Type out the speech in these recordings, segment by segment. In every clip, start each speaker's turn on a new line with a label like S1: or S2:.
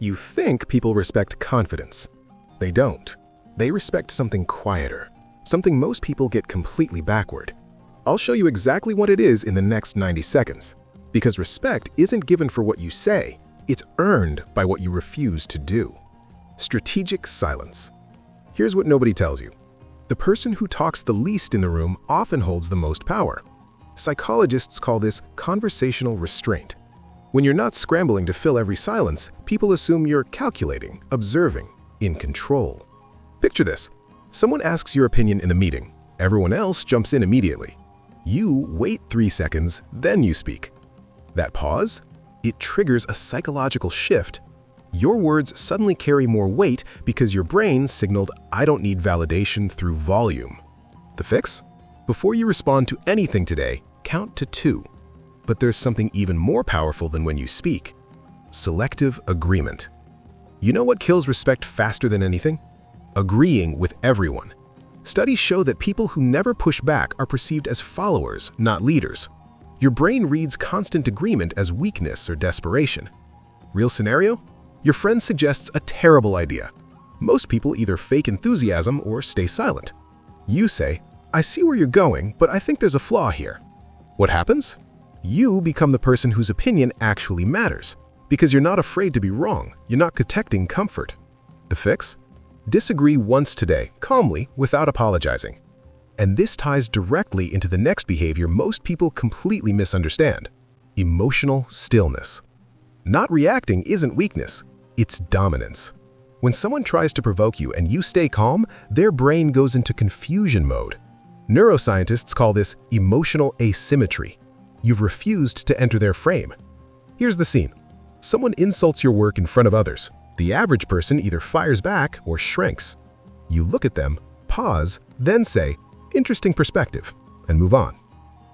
S1: You think people respect confidence. They don't. They respect something quieter, something most people get completely backward. I'll show you exactly what it is in the next 90 seconds. Because respect isn't given for what you say, it's earned by what you refuse to do. Strategic silence. Here's what nobody tells you. The person who talks the least in the room often holds the most power. Psychologists call this conversational restraint. When you're not scrambling to fill every silence, people assume you're calculating, observing, in control. Picture this. Someone asks your opinion in the meeting. Everyone else jumps in immediately. You wait 3 seconds, then you speak. That pause? It triggers a psychological shift. Your words suddenly carry more weight because your brain signaled, "I don't need validation," through volume. The fix? Before you respond to anything today, count to 2. But there's something even more powerful than when you speak. Selective agreement. You know what kills respect faster than anything? Agreeing with everyone. Studies show that people who never push back are perceived as followers, not leaders. Your brain reads constant agreement as weakness or desperation. Real scenario? Your friend suggests a terrible idea. Most people either fake enthusiasm or stay silent. You say, "I see where you're going, but I think there's a flaw here." What happens? You become the person whose opinion actually matters, because you're not afraid to be wrong. You're not protecting comfort. The fix? Disagree once today, calmly, without apologizing. And this ties directly into the next behavior most people completely misunderstand: emotional stillness. Not reacting isn't weakness, it's dominance. When someone tries to provoke you and you stay calm, their brain goes into confusion mode. Neuroscientists call this emotional asymmetry. You've refused to enter their frame. Here's the scene. Someone insults your work in front of others. The average person either fires back or shrinks. You look at them, pause, then say, "Interesting perspective," and move on.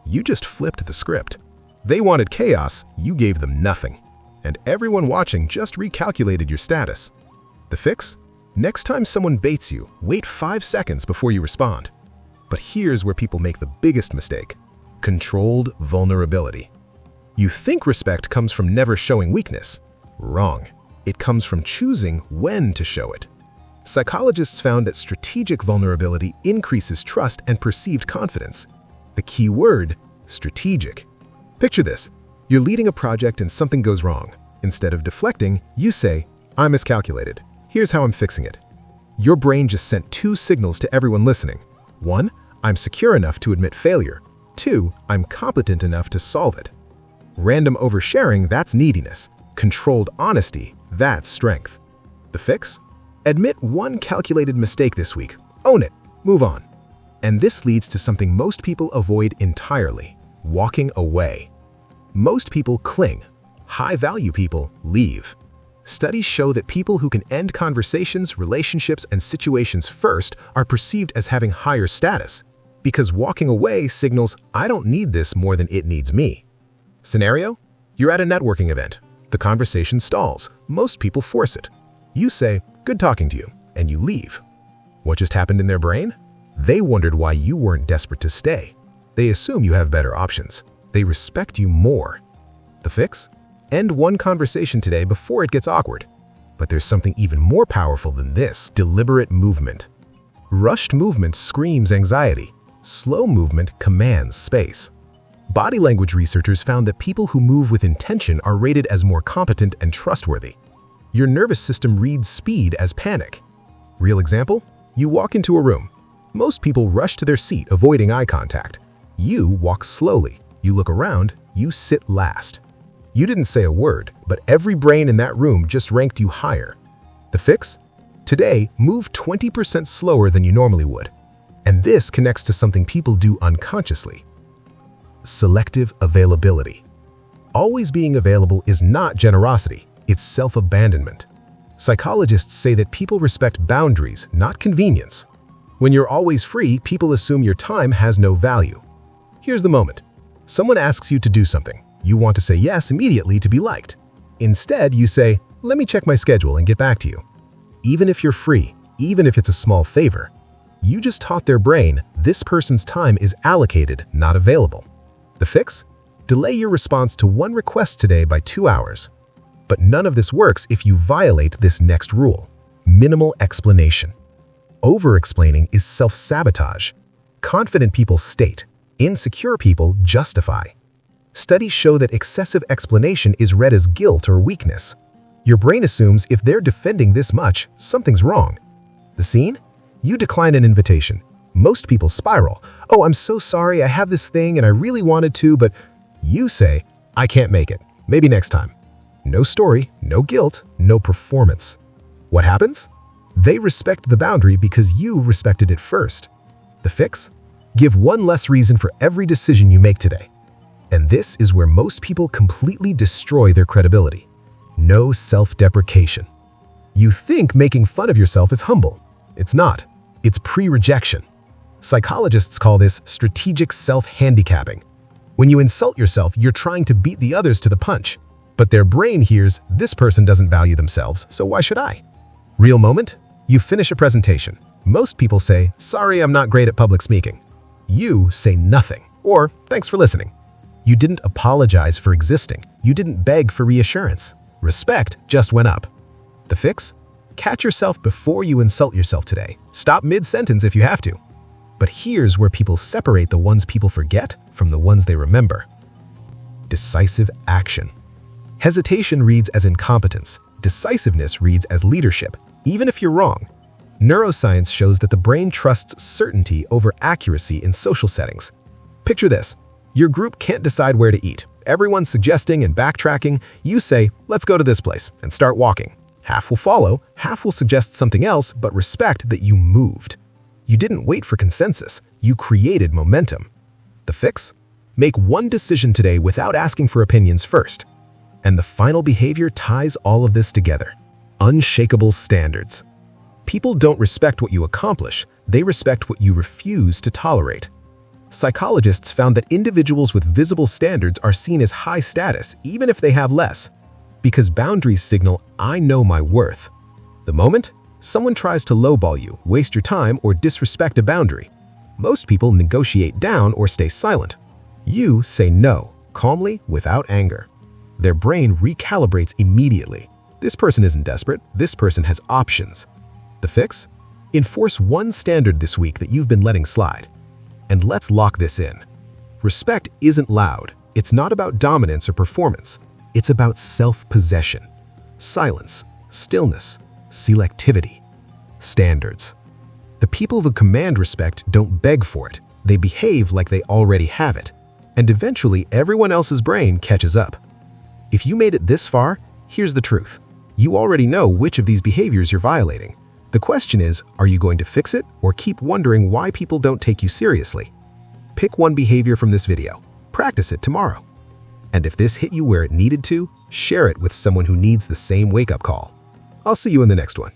S1: You just flipped the script. They wanted chaos, you gave them nothing. And everyone watching just recalculated your status. The fix? Next time someone baits you, wait 5 seconds before you respond. But here's where people make the biggest mistake: controlled vulnerability. You think respect comes from never showing weakness. Wrong. It comes from choosing when to show it. Psychologists found that strategic vulnerability increases trust and perceived confidence. The key word: strategic. Picture this. You're leading a project and something goes wrong. Instead of deflecting, you say, "I miscalculated. Here's how I'm fixing it." Your brain just sent 2 signals to everyone listening. 1, I'm secure enough to admit failure. 2, I'm competent enough to solve it. Random oversharing, that's neediness. Controlled honesty, that's strength. The fix? Admit one calculated mistake this week. Own it. Move on. And this leads to something most people avoid entirely: walking away. Most people cling. High-value people leave. Studies show that people who can end conversations, relationships, and situations first are perceived as having higher status, because walking away signals, "I don't need this more than it needs me." Scenario? You're at a networking event. The conversation stalls. Most people force it. You say, "Good talking to you," and you leave. What just happened in their brain? They wondered why you weren't desperate to stay. They assume you have better options. They respect you more. The fix? End one conversation today before it gets awkward. But there's something even more powerful than this: deliberate movement. Rushed movement screams anxiety. Slow movement commands space. Body language researchers found that people who move with intention are rated as more competent and trustworthy. Your nervous system reads speed as panic. Real example? You walk into a room. Most people rush to their seat, avoiding eye contact. You walk slowly. You look around. You sit last. You didn't say a word, but every brain in that room just ranked you higher. The fix? Today, move 20% slower than you normally would. And this connects to something people do unconsciously: selective availability. Always being available is not generosity, it's self-abandonment. Psychologists say that people respect boundaries, not convenience. When you're always free, people assume your time has no value. Here's the moment. Someone asks you to do something. You want to say yes immediately to be liked. Instead, you say, "Let me check my schedule and get back to you." Even if you're free, even if it's a small favor, you just taught their brain this person's time is allocated, not available. The fix? Delay your response to one request today by 2 hours. But none of this works if you violate this next rule: minimal explanation. Over-explaining is self-sabotage. Confident people state, insecure people justify. Studies show that excessive explanation is read as guilt or weakness. Your brain assumes if they're defending this much, something's wrong. The scene? You decline an invitation. Most people spiral. "Oh, I'm so sorry, I have this thing and I really wanted to," but you say, "I can't make it. Maybe next time." No story, no guilt, no performance. What happens? They respect the boundary because you respected it first. The fix? Give one less reason for every decision you make today. And this is where most people completely destroy their credibility. No self-deprecation. You think making fun of yourself is humble. It's not. It's pre-rejection. Psychologists call this strategic self-handicapping. When you insult yourself, you're trying to beat the others to the punch. But their brain hears, "This person doesn't value themselves, so why should I?" Real moment? You finish a presentation. Most people say, "Sorry, I'm not great at public speaking." You say nothing, or "Thanks for listening." You didn't apologize for existing. You didn't beg for reassurance. Respect just went up. The fix? Catch yourself before you insult yourself today. Stop mid-sentence if you have to. But here's where people separate the ones people forget from the ones they remember. Decisive action. Hesitation reads as incompetence. Decisiveness reads as leadership, even if you're wrong. Neuroscience shows that the brain trusts certainty over accuracy in social settings. Picture this. Your group can't decide where to eat. Everyone's suggesting and backtracking. You say, "Let's go to this place," and start walking. Half will follow, half will suggest something else, but respect that you moved. You didn't wait for consensus. You created momentum. The fix? Make one decision today without asking for opinions first. And the final behavior ties all of this together. Unshakable standards. People don't respect what you accomplish. They respect what you refuse to tolerate. Psychologists found that individuals with visible standards are seen as high status, even if they have less. Because boundaries signal, "I know my worth." The moment someone tries to lowball you, waste your time, or disrespect a boundary, most people negotiate down or stay silent. You say no, calmly, without anger. Their brain recalibrates immediately. This person isn't desperate. This person has options. The fix? Enforce one standard this week that you've been letting slide. And let's lock this in. Respect isn't loud. It's not about dominance or performance. It's about self-possession, silence, stillness, selectivity, standards. The people who command respect don't beg for it. They behave like they already have it. And eventually, everyone else's brain catches up. If you made it this far, here's the truth. You already know which of these behaviors you're violating. The question is, are you going to fix it or keep wondering why people don't take you seriously? Pick one behavior from this video. Practice it tomorrow. And if this hit you where it needed to, share it with someone who needs the same wake-up call. I'll see you in the next one.